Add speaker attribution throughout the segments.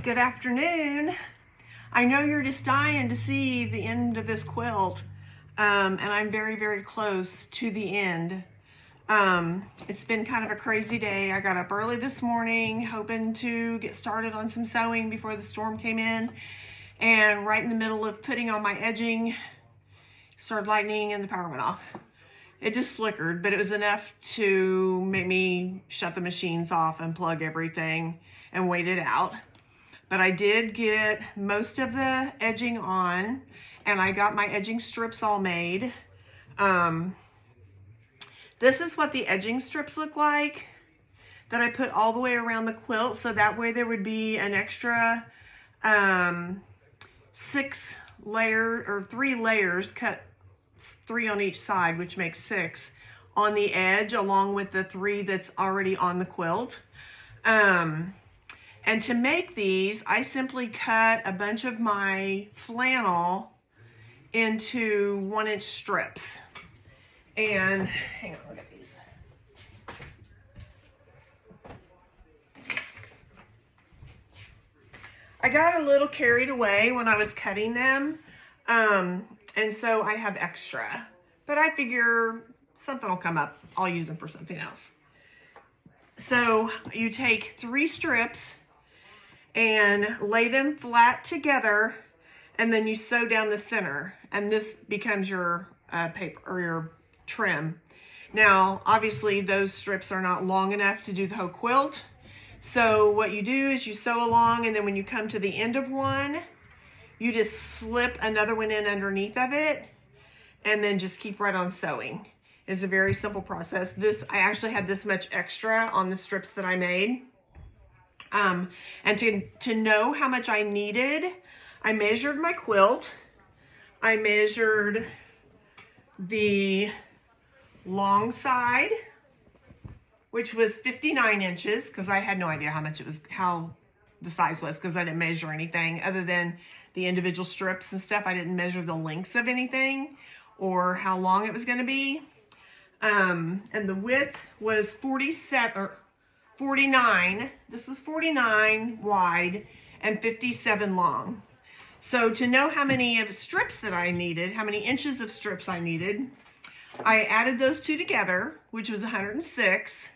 Speaker 1: Good afternoon. I know you're just dying to see the end of this quilt, and I'm very, very close to the end. It's been kind of a crazy day. I got up early this morning hoping to get started on some sewing before the storm came in, and right in the middle of putting on my edging, started lightning and the power went off. It just flickered, but it was enough to make me shut the machines off and plug everything and wait it out. But I did get most of the edging on, and I got my edging strips all made. This is what the edging strips look like that I put all the way around the quilt, so that way there would be an extra 3 layers, cut 3 on each side, which makes 6 on the edge, along with the 3 that's already on the quilt. And to make these, I simply cut a bunch of my flannel into 1-inch strips. And hang on, look at these. I got a little carried away when I was cutting them. And so I have extra, but I figure something will come up. I'll use them for something else. So you take 3 strips and lay them flat together, and then you sew down the center, and this becomes your paper or your trim. Now, obviously those strips are not long enough to do the whole quilt. So what you do is you sew along, and then when you come to the end of one, you just slip another one in underneath of it, and then just keep right on sewing. It's a very simple process. I actually had this much extra on the strips that I made. And to know how much I needed, I measured my quilt. I measured the long side, which was 59 inches, because I had no idea how the size was, because I didn't measure anything other than the individual strips and stuff. I didn't measure the lengths of anything or how long it was going to be. And the width was 49. This was 49 wide and 57 long. So to know how many of strips that I needed, how many inches of strips I needed, I added those two together, which was 106.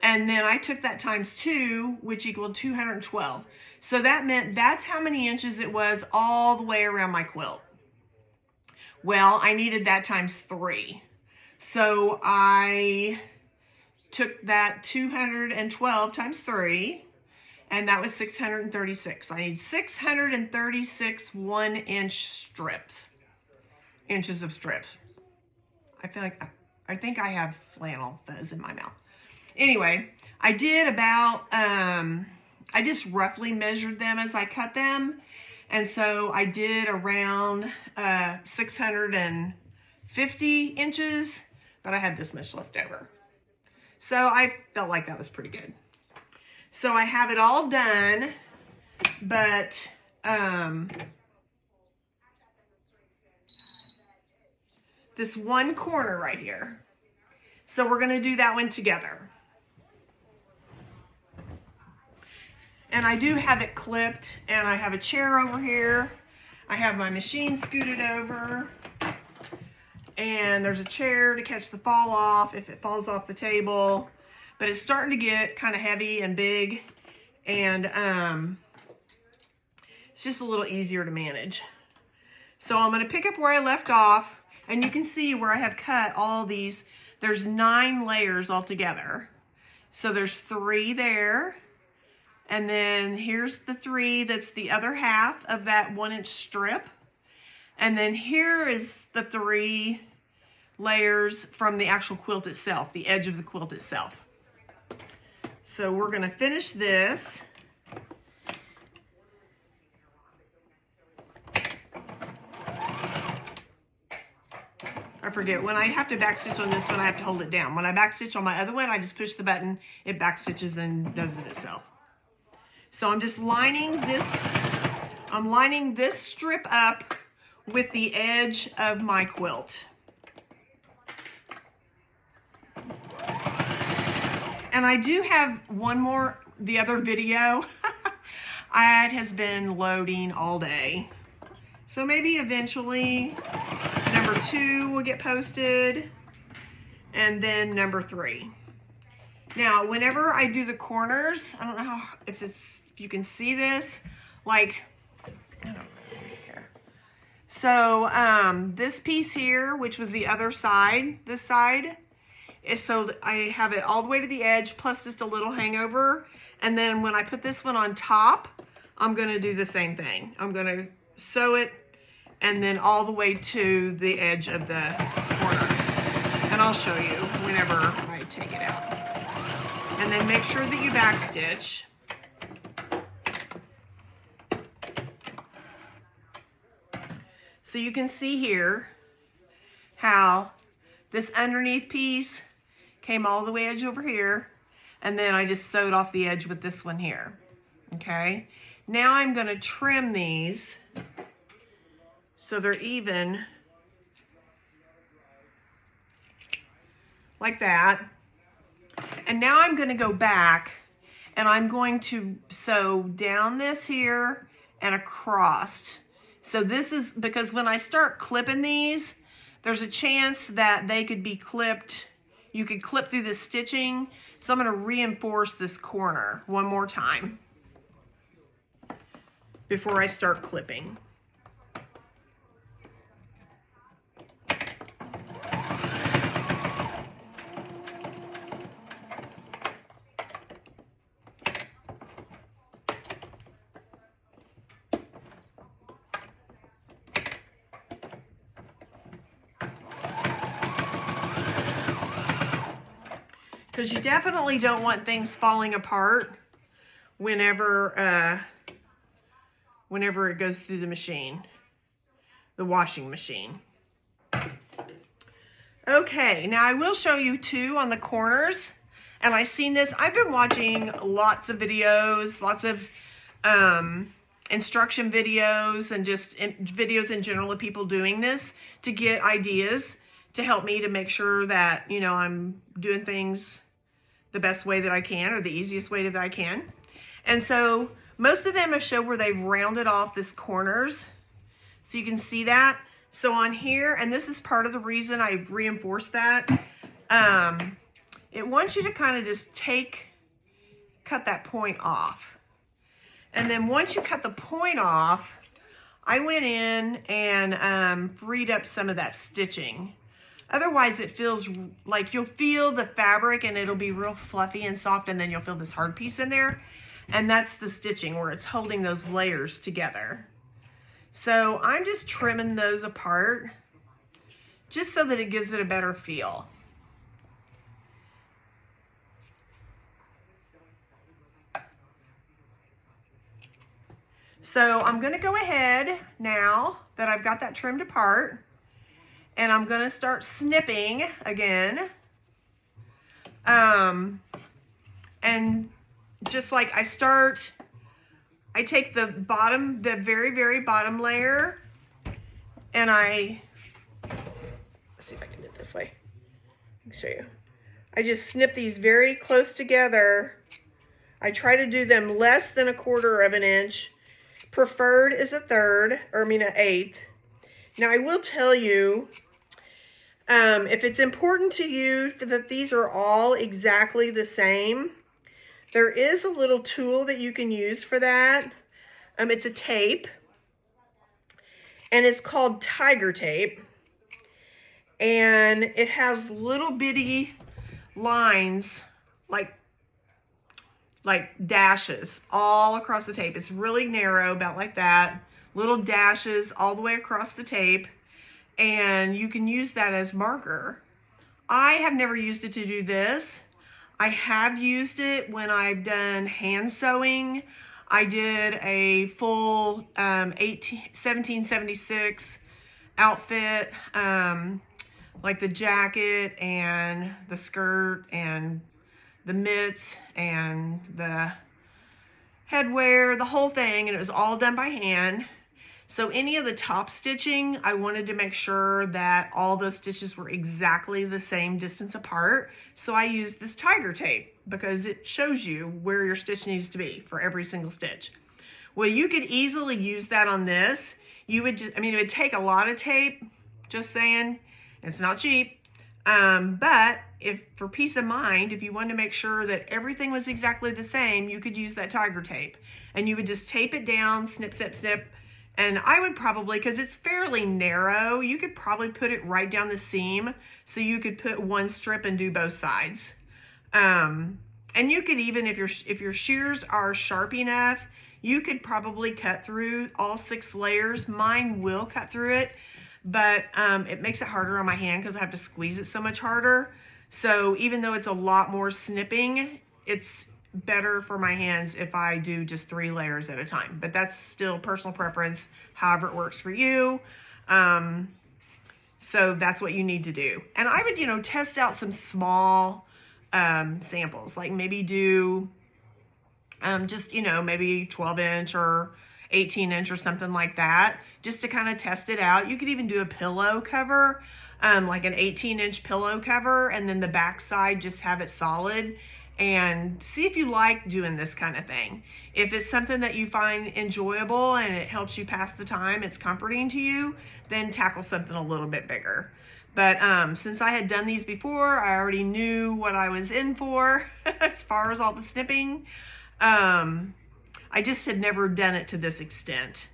Speaker 1: And then I took that times 2, which equaled 212. So that meant that's how many inches it was all the way around my quilt. Well, I needed that times 3. So I took that 212 times 3, and that was 636. I need 636 1-inch inches of strips. I think I have flannel fuzz in my mouth. Anyway, I did about, I just roughly measured them as I cut them. And so I did around 650 inches, but I had this much left over. So I felt like that was pretty good. So I have it all done, but this one corner right here. So we're gonna do that one together. And I do have it clipped, and I have a chair over here. I have my machine scooted over, and there's a chair to catch the fall off if it falls off the table. But it's starting to get kind of heavy and big, and it's just a little easier to manage. So I'm going to pick up where I left off, and you can see where I have cut all these. There's 9 layers altogether. So there's 3 there. And then here's the 3 that's the other half of that 1-inch strip. And then here is the 3 layers from the actual quilt itself, the edge of the quilt itself. So we're going to finish this. I forget, when I have to backstitch on this one, I have to hold it down. When I backstitch on my other one, I just push the button, it backstitches and does it itself. So I'm just lining this strip up with the edge of my quilt. And I do have one more, the other video. Ad has been loading all day. So maybe eventually number 2 will get posted, and then number 3. Now, whenever I do the corners, I don't know if you can see this, like, I don't know here. So this piece here, which was the other side, this side, is so I have it all the way to the edge, plus just a little hangover. And then when I put this one on top, I'm gonna do the same thing. I'm gonna sew it and then all the way to the edge of the corner. And I'll show you whenever I take it out. And then make sure that you backstitch. So you can see here how this underneath piece came all the way edge over here, and then I just sewed off the edge with this one here. Okay, now I'm going to trim these so they're even like that. And now I'm going to go back and I'm going to sew down this here and across. So this is because when I start clipping these, there's a chance that they could be clipped. You could clip through the stitching. So I'm going to reinforce this corner one more time before I start clipping. Because you definitely don't want things falling apart whenever whenever it goes through the machine, the washing machine. Okay, now I will show you too on the corners. And I've seen this, I've been watching lots of videos, lots of instruction videos and just videos in general of people doing this to get ideas to help me to make sure that, you know, I'm doing things the best way that I can, or the easiest way that I can. And so most of them have showed where they've rounded off this corners. So you can see that. So on here, and this is part of the reason I reinforced that, it wants you to kind of just cut that point off. And then once you cut the point off, I went in and freed up some of that stitching. Otherwise, it feels like you'll feel the fabric and it'll be real fluffy and soft, and then you'll feel this hard piece in there. And that's the stitching where it's holding those layers together. So I'm just trimming those apart just so that it gives it a better feel. So I'm going to go ahead now that I've got that trimmed apart, and I'm going to start snipping again. And just like I take the bottom, the very, very bottom layer, and let's see if I can do it this way. Let me show you. I just snip these very close together. I try to do them less than 1/4 of an inch. Preferred is 1/3, or I mean 1/8. Now I will tell you, if it's important to you that these are all exactly the same, there is a little tool that you can use for that. It's a tape, and it's called tiger tape, and it has little bitty lines like dashes all across the tape. It's really narrow, about like that, little dashes all the way across the tape, and you can use that as marker. I have never used it to do this. I have used it when I've done hand sewing. I did a full 1776 outfit, like the jacket and the skirt and the mitts and the headwear, the whole thing, and it was all done by hand. So any of the top stitching, I wanted to make sure that all those stitches were exactly the same distance apart. So I used this tiger tape because it shows you where your stitch needs to be for every single stitch. Well, you could easily use that on this. You would just, I mean, it would take a lot of tape, just saying. It's not cheap. But if for peace of mind, if you wanted to make sure that everything was exactly the same, you could use that tiger tape. And you would just tape it down, snip, snip, snip. And I would probably, because it's fairly narrow, you could probably put it right down the seam. So you could put one strip and do both sides. And you could even, if your shears are sharp enough, you could probably cut through all 6 layers. Mine will cut through it, but it makes it harder on my hand because I have to squeeze it so much harder. So even though it's a lot more snipping, it's better for my hands if I do just 3 layers at a time. But that's still personal preference, however it works for you. So that's what you need to do. And I would, you know, test out some small samples, like maybe do just, you know, maybe 12-inch or 18-inch or something like that, just to kind of test it out. You could even do a pillow cover, like an 18-inch pillow cover, and then the back side just have it solid, and see if you like doing this kind of thing. If it's something that you find enjoyable and it helps you pass the time, it's comforting to you, then tackle something a little bit bigger. But since I had done these before, I already knew what I was in for as far as all the snipping. I just had never done it to this extent.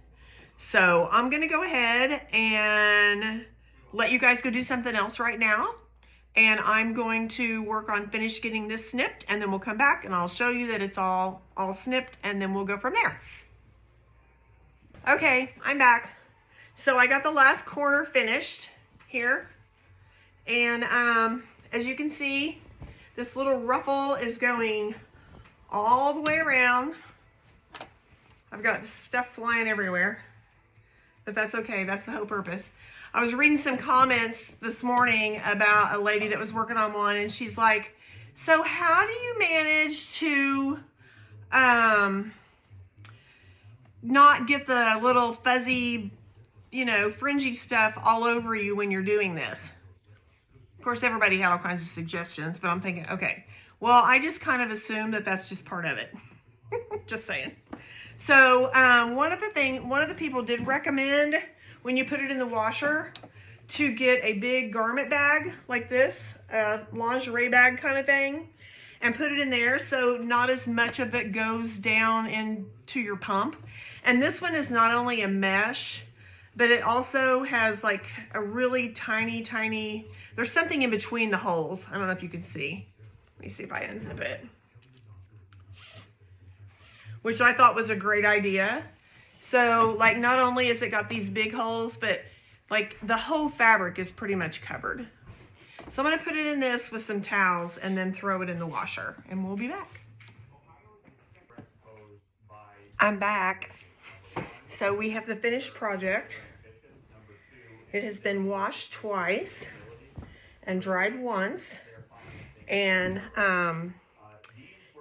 Speaker 1: So I'm gonna go ahead and let you guys go do something else right now. And I'm going to work on finish getting this snipped, and then we'll come back and I'll show you that it's all snipped, and then we'll go from there. Okay, I'm back. So I got the last corner finished here. And as you can see, this little ruffle is going all the way around. I've got stuff flying everywhere, but that's okay. That's the whole purpose. I was reading some comments this morning about a lady that was working on one, and she's like, so how do you manage to not get the little fuzzy, you know, fringy stuff all over you when you're doing this? Of course, everybody had all kinds of suggestions, but I'm thinking, okay, well, I just kind of assume that that's just part of it. Just saying. So one of the people did recommend, when you put it in the washer, to get a big garment bag like this, a lingerie bag kind of thing, and put it in there so not as much of it goes down into your pump. And this one is not only a mesh, but it also has like a really tiny, there's something in between the holes. I don't know if you can see. Let me see if I unzip it. Which I thought was a great idea. So like not only has it got these big holes, but like the whole fabric is pretty much covered. So I'm gonna put it in this with some towels and then throw it in the washer, and we'll be back. I'm back. So we have the finished project. It has been washed twice and dried once, and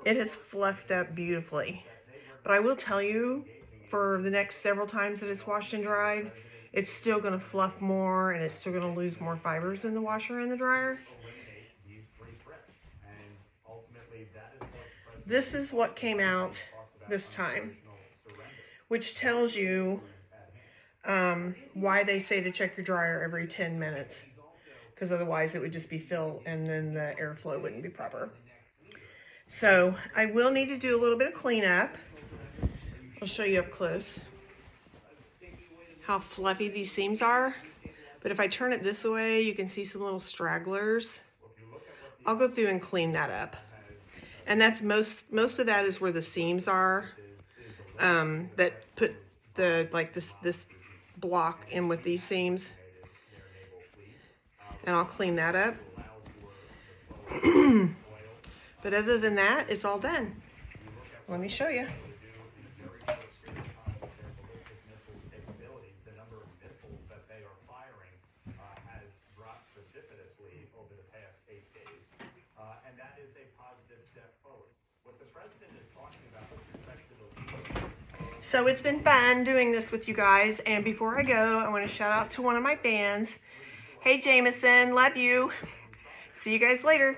Speaker 1: it has fluffed up beautifully. But I will tell you, for the next several times that it's washed and dried, it's still going to fluff more, and it's still going to lose more fibers in the washer and the dryer. This is what came out this time, which tells you why they say to check your dryer every 10 minutes, because otherwise it would just be filled and then the airflow wouldn't be proper. So I will need to do a little bit of cleanup. I'll show you up close how fluffy these seams are. But if I turn it this way, you can see some little stragglers. I'll go through and clean that up. And that's most of that is where the seams are, that put the, like this block in with these seams. And I'll clean that up. But other than that, it's all done. Let me show you. So it's been fun doing this with you guys, and before I go, I want to shout out to one of my fans. Hey Jameson, love you. See you guys later.